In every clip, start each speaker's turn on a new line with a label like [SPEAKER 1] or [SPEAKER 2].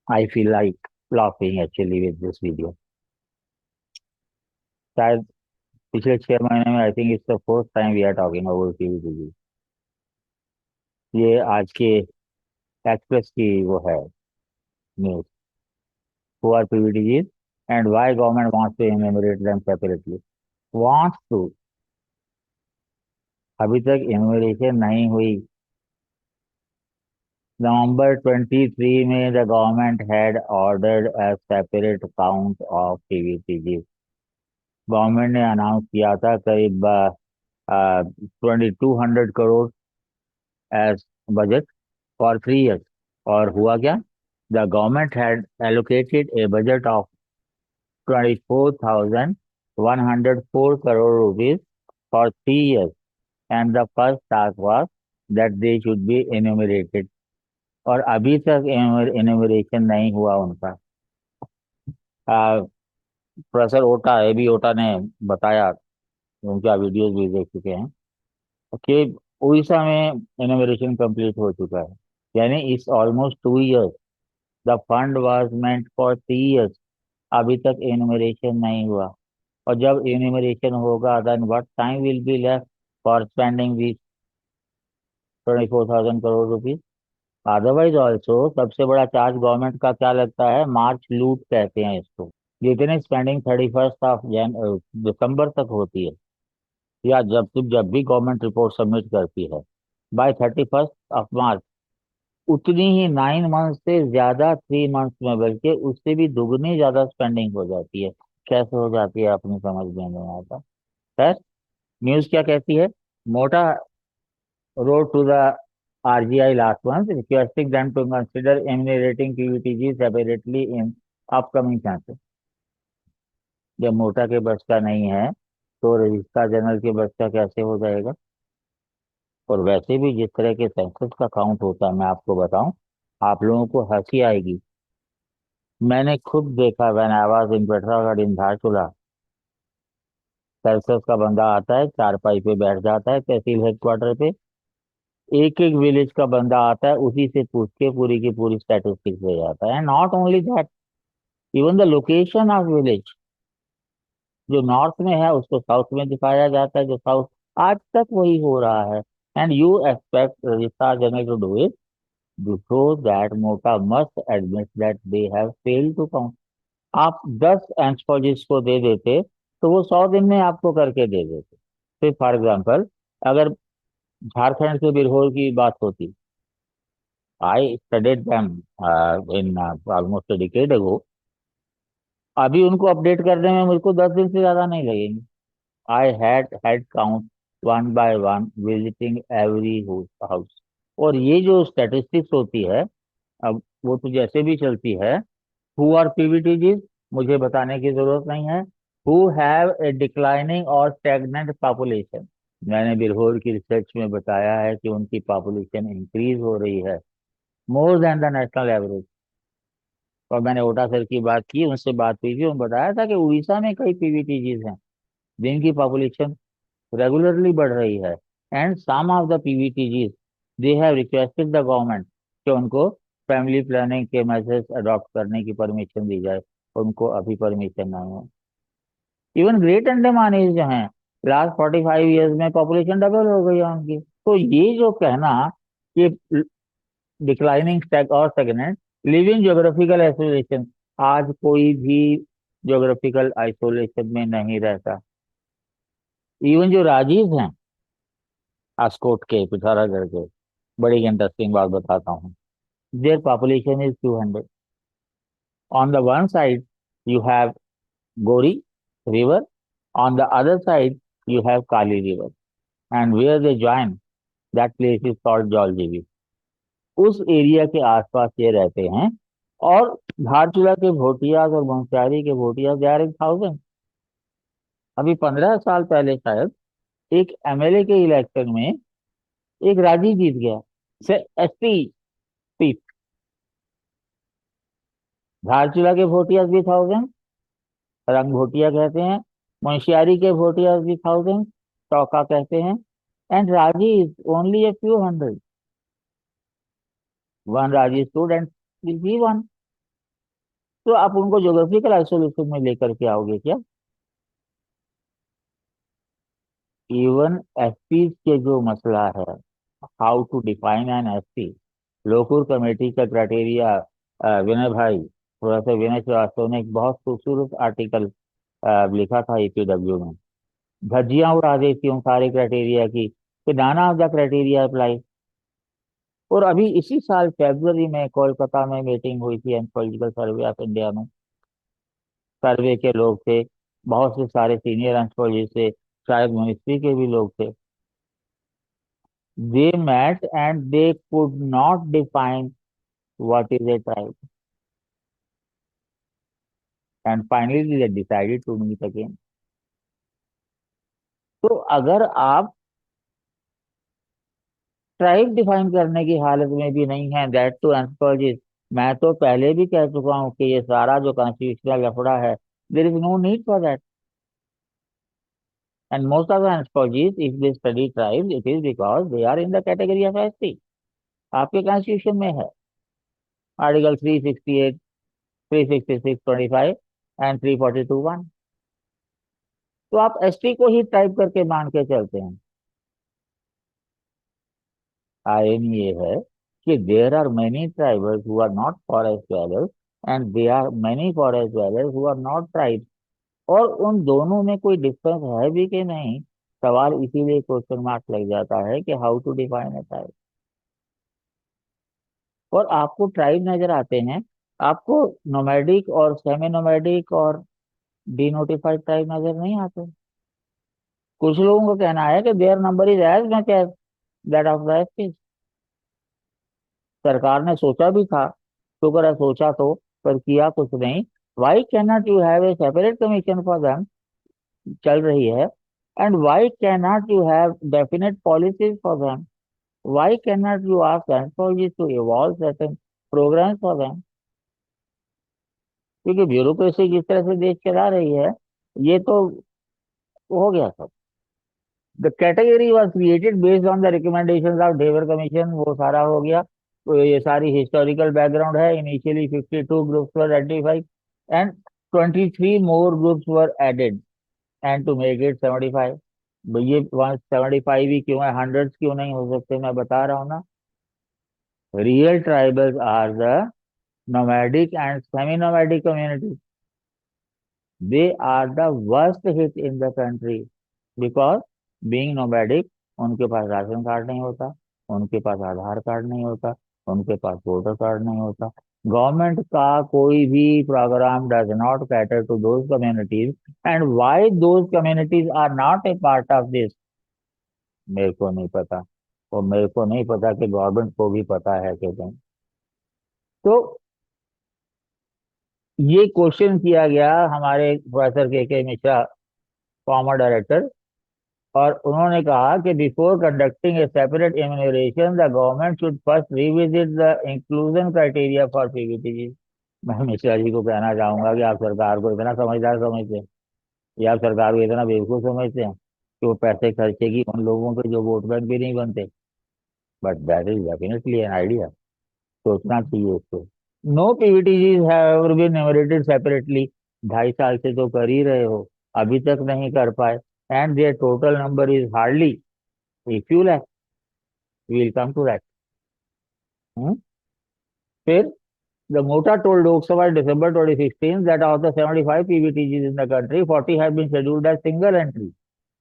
[SPEAKER 1] I feel like laughing actually with this video. शायद पिछले 6 महीने में I think it's the first time we are talking about PVTG. ये आज के एक्सप्रेस की वो है news. Who are PVTG and why government wants to enumerate them separately. Wants to, अभी तक एनुमरेशन नहीं हुई। नवंबर 23 में the government had ordered a separate count of PVTG. Government ने अनाउंस किया था करीब 2200 crore as budget for 3 years। और हुआ क्या? The government had allocated A budget of 24,104 crore rupees for 3 years, and the first task was that they should be enumerated. और अभी तक एन्यूमरेशन नहीं हुआ उनका। प्रोफेसर ओटा, ए बी ओटा ने बताया, उनका वीडियोस भी देख चुके हैं कि उड़ीसा में एनोवेशन कंप्लीट हो चुका है। यानी it's almost 2 years। The fund was meant for 3 years। अभी तक एनुमरेशन नहीं हुआ। और जब एनुमरेशन होगा then what time will be left for spending this 24,000 crore rupees. Otherwise also सबसे बड़ा चार्ज गवर्नमेंट का क्या लगता है? मार्च लूट कहते हैं इसको। जितने स्पेंडिंग 31 ऑफ दिसंबर तक होती है, या जब भी गवर्नमेंट रिपोर्ट सबमिट करती है बाय 31 ऑफ मार्च, उतनी ही 9 मंथ से ज्यादा 3 मंथ्स में, बल्कि उससे भी दुगनी ज्यादा स्पेंडिंग हो जाती है। कैसे हो जाती है अपनी समझ में नहीं आता। खैर, न्यूज क्या कहती है? मोटा wrote to the RGI last month requesting them to consider enumerating PVTG separately in upcoming census। जब मोटा के बस का नहीं है तो रजिस्ट्रार जनरल के बस का कैसे हो जाएगा? और वैसे भी जिस तरह के सेंसस का काउंट होता है, मैं आपको बताऊं, आप लोगों को हंसी आएगी। मैंने खुद देखा when I was in Pithoragarh in Dharchula. Census का बंदा आता है, चारपाई पे बैठ जाता है तहसील हेडक्वार्टर पे। एक एक विलेज का बंदा आता है, उसी से पूछ के पूरी की पूरी स्टैटिस्टिक्स ले जाता है। Not only that, even the location of village, जो नॉर्थ में है उसको साउथ में दिखाया जाता है, जो साउथ। आज तक वही हो रहा है। And you expect registrar general to do it before that मोटा must admit that they have failed to count. आप 10 एंथ्रोपोलॉजिस्ट को दे देते तो वो 100 दिन में आपको करके दे देते। फिर फॉर एग्जाम्पल, अगर झारखंड के बिरहोर की बात होती, I studied them in almost a decade ago. अभी उनको अपडेट करने में मुझको 10 दिन से ज्यादा नहीं लगेंगे। I had head count one by one visiting every house. और ये जो स्टेटिस्टिक्स होती है, अब वो तो जैसे भी चलती है। हु आर पीवीटीजीज, मुझे बताने की जरूरत नहीं है। हु हैव ए डिक्लाइनिंग और स्टेगनेंट पॉपुलेशन। मैंने बिरहोर की रिसर्च में बताया है कि उनकी पॉपुलेशन इंक्रीज हो रही है more than the national average. और मैंने ओटा सर की बात की, उनसे बात हुई थी, उन्होंने बताया था कि उड़ीसा में कई पीवीटीजीज हैं जिनकी पॉपुलेशन रेगुलरली बढ़ रही है। And some of the PVTGs they have requested the government कि उनको फैमिली प्लानिंग के मेजर्स अडॉप्ट करने की परमिशन दी जाए। उनको अभी परमिशन नहीं है। इवन ग्रेट अंडमान जो है, लास्ट 45 years में पॉपुलेशन डबल हो गई है उनकी। तो ये जो कहना कि डिक्लाइनिंग और स्टेगनेंट, लिविंग ज्योग्राफिकल आइसोलेशन, आज कोई भी ज्योग्राफिकल आइसोलेशन में नहीं रहता। इवन जो राजीव हैं, आस्कोट के, पिथौरागढ़ के, बड़ी इंटरेस्टिंग बात बताता हूँ। Their population is 200। On the one side you have Gori river, on the other side you have Kali river, and where they join that place is called Jauljibi. उस एरिया के आसपास ये रहते हैं। और धारचूला के भोटियाज और बंसियारी के भोटियाज, दे आर इन थाउजेंड। अभी 15 साल पहले शायद एक एमएलए के इलेक्शन में एक राजी जीत गया से एसपी सीट। धारचूला के भोटियाज भी 1000, रंग भोटिया कहते हैं। मुंशियारी के भोटियाज भी 1000, चौका कहते हैं। एंड राजी is only a few hundred. One राजी स्टूडेंट विल बी वन। तो आप उनको ज्योग्राफिकल आइसोलेशन में लेकर के आओगे क्या? इवन एसपी के जो मसला है, how to define an SP, Lokur committee का क्राइटेरिया, विनय भाई, थोड़ा सा विनय श्रीवास्तव ने एक बहुत खूबसूरत आर्टिकल लिखा था ईपीडब्ल्यू में, धज्जियां उड़ा देती हूँ सारे क्राइटेरिया की, कि नाना ऑफ द क्राइटेरिया अप्लाई। और अभी इसी साल फरवरी में कोलकाता में मीटिंग हुई थी एंथ्रोलॉजिकल सर्वे ऑफ इंडिया में, सर्वे के लोग थे, बहुत से सारे सीनियर एंथ्रोलॉजिस्ट थे, शायद मिनिस्ट्री के भी लोग थे। दे met and they could not define what is a tribe, and finally they decided to meet again. तो अगर आप ट्राइब डिफाइन करने की हालत में भी नहीं है, दैट टू एंथ्रोपोलॉजिस्ट, मैं तो पहले भी कह चुका हूँ कि ये सारा जो कॉन्स्टिट्यूशनल लफड़ा है, there is no need for that. And most of the anthropologist if they study tribes, it is because they are in the category of ST. आपके कॉन्स्टिट्यूशन में है आर्टिकल 368, 366(25) एंड 342(1). तो आप एसटी को ही टाइप करके मान के चलते हैं। आयन ये है कि there are many tribals who are not forest dwellers and they are many forest dwellers who are not tribes, और उन दोनों में कोई डिफरेंस है भी कि नहीं, सवाल इसीलिए क्वेश्चन मार्क लग जाता है कि how to define a tribe. और आपको ट्राइब नजर आते हैं, आपको नोमैडिक और सेमी नोमैडिक और डिनोटिफाइड ट्राइब नजर नहीं आते। कुछ लोगों का कहना है कि their number is as much as that of the ST. सरकार ने सोचा भी था, शुक्र है सोचा तो, पर किया कुछ नहीं। Why can not you have a separate commission for them, चल रही है। And why can not you have definite policies for them, why can not you ask anthropologist to evolve certain programs for them. क्योंकि bureaucracy जिस तरह से देश चला रही है, ये तो हो गया सब। The category was created based on the recommendation of Dhebar commission, वो सारा हो गया। तो ये सारी हिस्टोरिकल बैकग्राउंड है। Initially 52 groups were identified and 23 more groups were added and to make it 75। ये 175 ही क्यों है, हंड्रेड्स क्यों नहीं हो सकते, मैं बता रहा हूँ ना। Real tribals are the nomadic and semi-nomadic communities. They are the worst hit in the country because being nomadic, उनके पास राशन कार्ड नहीं होता, उनके पास आधार कार्ड नहीं होता, उनके पास वोटर कार्ड नहीं होता। गवर्नमेंट का कोई भी program does not cater to those communities, and why those communities are not a part of this, मेरे को नहीं पता। और मेरे को नहीं पता कि गवर्नमेंट को भी पता है कि नहीं। तो ये क्वेश्चन किया गया हमारे प्रोफेसर के मिश्रा, फॉर्मर डायरेक्टर, और उन्होंने कहा कि before conducting A separate enumeration the government should first revisit the inclusion criteria for PVTG. मैं मिश्रा जी को कहना चाहूंगा कि आप सरकार को इतना समझदार समझते हैं, या आप सरकार को इतना बेवकूफ समझते हैं कि वो पैसे खर्चेगी उन लोगों के जो वोट बैंक भी नहीं बनते। But that is definitely an idea, सोचना चाहिए उसको। No PVTGs have been enumerated separately, 2.5 साल से तो कर ही रहे हो, अभी तक नहीं कर पाए। And their total number is hardly a few lakh, will come to that. फिर the MOTA told Lok Sabha in December 2016 that of the 75 PVTGs in the country, 40 have been scheduled as single entry.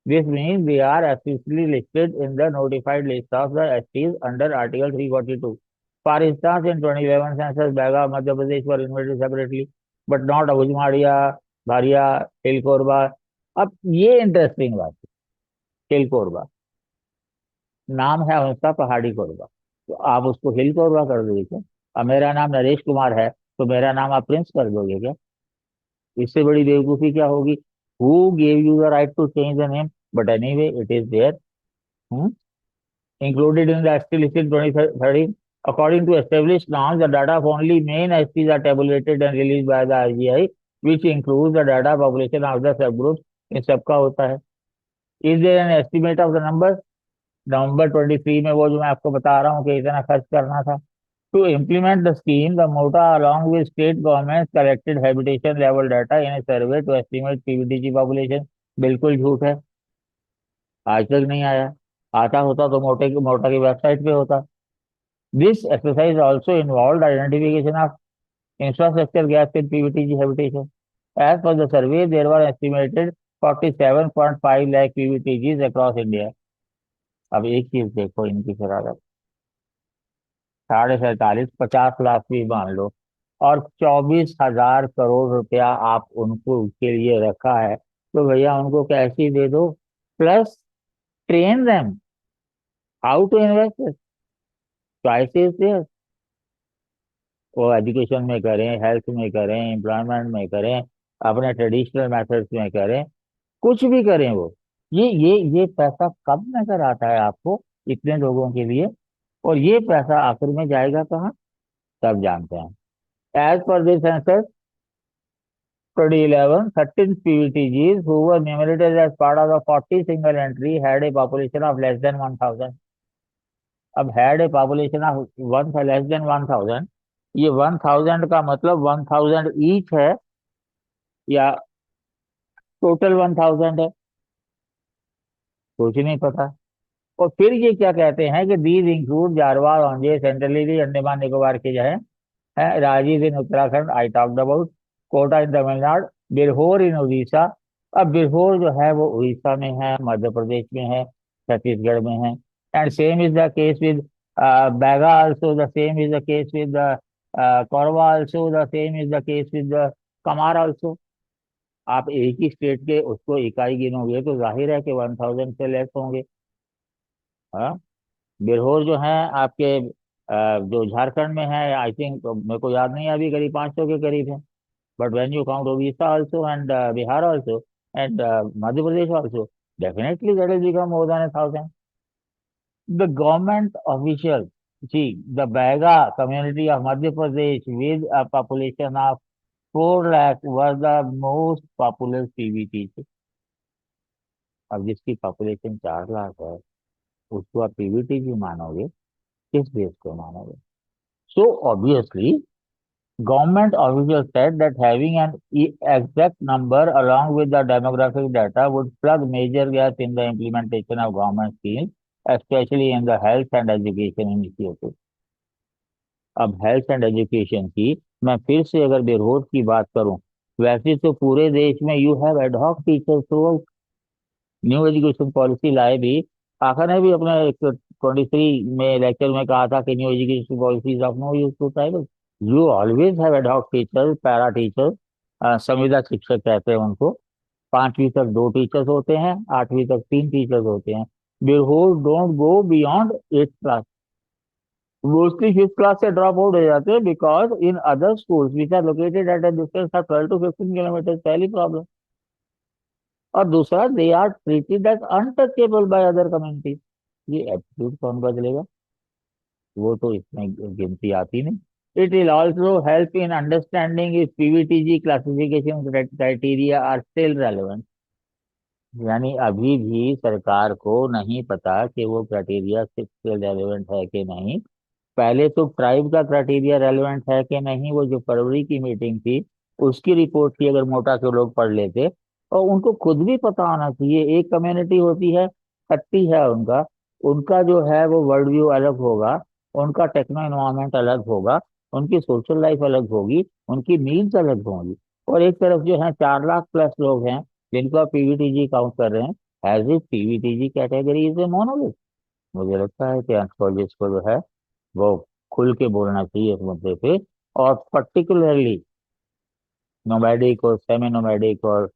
[SPEAKER 1] This means they are officially listed in the notified list of the STs under Article 342. For instance, in 2011 census, Baga, Madhya Pradesh were enumerated separately, but not Abujmaria, Bharia, Hill Korba. अब ये interesting बात है, हिल कोरबा नाम है उसका, पहाड़ी कोरबा, तो आप उसको हिल कोरबा कर दोगे क्या? अब मेरा नाम नरेश कुमार है, तो मेरा नाम आप प्रिंस कर दोगे क्या? इससे बड़ी बेवकूफी क्या होगी? Who gave you the right to change the name? But anyway it is there, included in the ST list in 2013. According to established norms, the data of only main STs are tabulated and released by the IGI, which includes the data population of the subgroups. इन सबका होता है। Is there an estimate of the numbers? नवंबर 23 में वो जो मैं आपको बता रहा हूँ कि इतना खर्च करना था, To implement the scheme, the MOTA, along with state governments, collected habitation level data in a survey to estimate PVTG population. बिल्कुल झूठ है, आज तक नहीं आया। आता होता तो मोटा की वेबसाइट पे होता। This exercise also involve identification of infrastructure gaps in PVTG habitation. As per the survey, there were estimated 47.5 lakh PVTGs across India. अब एक चीज देखो इनकी शरारत, 47.5 50 लाख भी मान लो, और 24,000 करोड़ रुपया आप उनको के लिए रखा है, तो भैया उनको कैश ही दे दो, plus train them how to invest. Choices there, वो एजुकेशन में करें, हेल्थ में करें, एम्प्लॉयमेंट में करें, अपने ट्रेडिशनल मेथड्स में करें, कुछ भी करें वो। ये पैसा कब नजर आता है आपको इतने लोगों के लिए, और ये पैसा आखिर में जाएगा कहाँ, सब जानते हैं। As per this census 2011, 13 PVTGs who were enumerated as part of the 40 single entry had a population of less than 1,000। अब had a population of less than 1,000, ये 1,000 का मतलब 1,000 ईच है या टोटल 1,000 है, कुछ नहीं पता। और फिर ये क्या कहते हैं कि दीज इंक्लूड जारवाल ओंजे सेंट्रली अंडमान निकोबार के जो है Rajiv in Uttarakhand, I talked about, Kota in Tamil Nadu, Birhor in Orissa. अब बिरहोर जो है वो उड़ीसा में है, मध्य प्रदेश में है, छत्तीसगढ़ में है। And same is the case with Baiga also, the same is the case with Korba also, the same is the case with Kumar also. आप एक ही स्टेट के उसको इकाई गिनोगे तो जाहिर है कि 1,000 से लेस होंगे। हाँ, बिरहोर जो है आपके जो झारखंड में है, आई थिंक मेरे को याद नहीं है अभी, करीब 500 के करीब है। But when you count Orissa also and Bihar also and Madhya Pradesh also, definitely that is become more than 1,000। The government official, जी, the Baiga community of Madhya Pradesh with a population of 4 lakh was the most populous PVT। अब जिसकी पॉपुलेशन 4 लाख है उसको आप Pvt भी मानोगे, किस base पे मानोगे? So obviously, government officials said that having an exact number along with the demographic data would plug major gaps in the implementation of government schemes, especially in the health and education initiatives। अब health and education की मैं फिर से अगर bureaus की बात करूं, वैसे तो पूरे देश में you have ad hoc teachers through new education policy लाए भी। आखिर ने भी अपने 23 में लेक्चर में कहा था कि new education policy of no use to tribal. You always have ad hoc teachers, para teachers, संविदा शिक्षक कहते हैं उनको। 5वीं तक 2 टीचर्स होते हैं, 8वीं तक 3 टीचर्स होते हैं। Birhor don't go beyond 8th class, mostly 5th class से ड्रॉप आउट हो जाते हैं, because in other schools which are located at a distance of 12 to 15 kilometre, पहली प्रॉब्लम। और दूसरा, they are treated as untouchable by other communities. ये attitude कौन बदलेगा, वो तो इसमें गिनती आती नहीं। It will also help in understanding if PVTG classification criteria are still relevant. यानी अभी भी सरकार को नहीं पता कि वो क्राइटेरिया स्टिल रेलेवेंट है कि नहीं। पहले तो ट्राइब का क्राइटेरिया रेलेवेंट है कि नहीं, वो जो फरवरी की मीटिंग थी उसकी रिपोर्ट थी, अगर मोटा के लोग पढ़ लेते, और उनको खुद भी पता होना चाहिए। एक कम्युनिटी होती है, 30 है उनका, उनका जो है वो वर्ल्ड व्यू अलग होगा, उनका टेक्नो इन्वायरमेंट अलग होगा, उनकी सोशल लाइफ अलग होगी, उनकी नीड्स अलग होंगी। और एक तरफ जो है 4 लाख प्लस लोग हैं जिनको आप पीवीटीजी काउंट कर रहे हैं, as if PVTG category is a monolith. मुझे लगता है कि एंथ्रोपोलॉजिस्ट को जो है वो खुल के बोलना चाहिए इस मुद्दे पे, और पर्टिकुलरली नोमैडिक और सेमी नोमैडिक और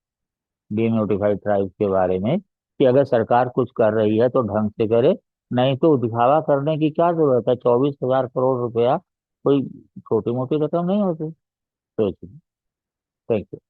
[SPEAKER 1] डीनोटिफाइड ट्राइब के बारे में, कि अगर सरकार कुछ कर रही है तो ढंग से करे, नहीं तो दिखावा करने की क्या जरूरत है। 24,000 करोड़ रुपया कोई छोटी मोटी रकम नहीं होती। सोचिए। Thank you.